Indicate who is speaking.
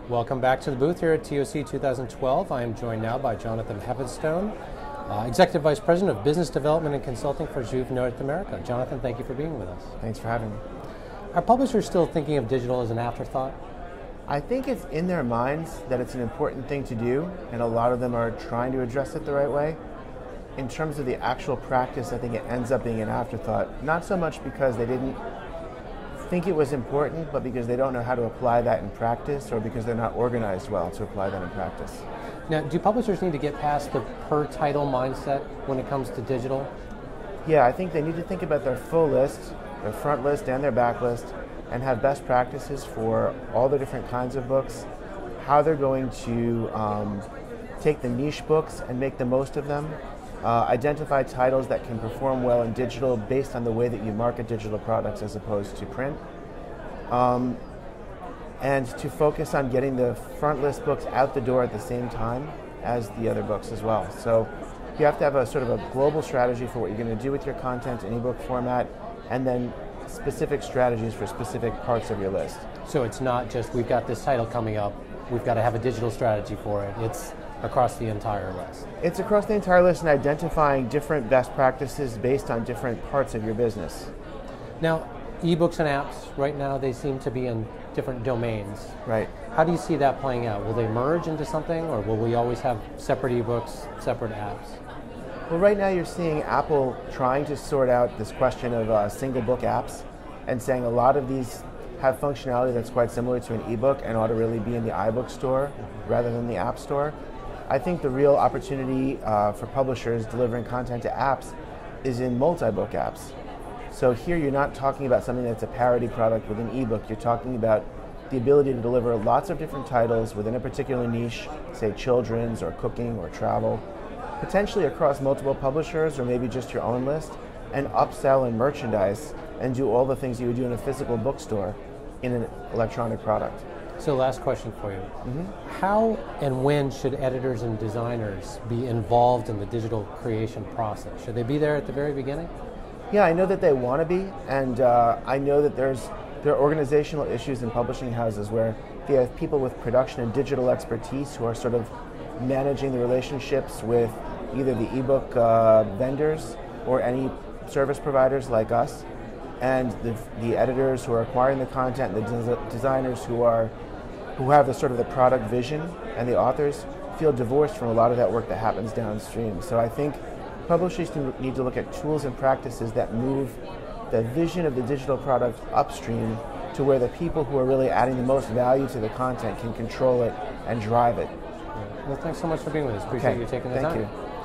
Speaker 1: Welcome back to the booth here at TOC 2012. I am joined now by Jonathan Hevenstone, Executive Vice President of Business Development and Consulting for Jouve North America. Jonathan, thank you for being with us.
Speaker 2: Thanks for having me.
Speaker 1: Are publishers still thinking of digital as an afterthought?
Speaker 2: I think it's in their minds that it's an important thing to do, and a lot of them are trying to address it the right way. In terms of the actual practice, I think it ends up being an afterthought, not so much because they didn't think it was important, but because they don't know how to apply that in practice, or because they're not organized well to apply that in practice.
Speaker 1: Now, do publishers need to get past the per title mindset when it comes to digital?
Speaker 2: Yeah, I think they need to think about their full list, their front list and their back list, and have best practices for all the different kinds of books, how they're going to take the niche books and make the most of them, identify titles that can perform well in digital based on the way that you market digital products as opposed to print, and to focus on getting the front list books out the door at the same time as the other books as well. So you have to have a sort of a global strategy for what you're going to do with your content in ebook format, and then specific strategies for specific parts of your list.
Speaker 1: So it's not just we've got this title coming up, we've got to have a digital strategy for it. It's across the entire list.
Speaker 2: It's across the entire list and identifying different best practices based on different parts of your business.
Speaker 1: Now, ebooks and apps, right now they seem to be in different domains.
Speaker 2: Right.
Speaker 1: How do you see that playing out? Will they merge into something, or will we always have separate ebooks, separate apps?
Speaker 2: Well, right now you're seeing Apple trying to sort out this question of single book apps and saying a lot of these have functionality that's quite similar to an ebook and ought to really be in the iBook store rather than the App Store. I think the real opportunity for publishers delivering content to apps is in multi-book apps. So here you're not talking about something that's a parody product with an ebook. You're talking about the ability to deliver lots of different titles within a particular niche, say children's or cooking or travel, potentially across multiple publishers or maybe just your own list, and upsell and merchandise and do all the things you would do in a physical bookstore in an electronic product.
Speaker 1: So last question for you. How and when should editors and designers be involved in the digital creation process? Should they be there at the very beginning?
Speaker 2: Yeah, I know that they want to be, and I know that there are organizational issues in publishing houses where they have people with production and digital expertise who are sort of managing the relationships with either the ebook vendors or any service providers like us, and the editors who are acquiring the content, and the designers who have the sort of the product vision, and the authors feel divorced from a lot of that work that happens downstream. So I think publishers need to look at tools and practices that move the vision of the digital product upstream to where the people who are really adding the most value to the content can control it and drive it.
Speaker 1: Well, thanks so much for being with us. Appreciate you taking the time.
Speaker 2: Thank you.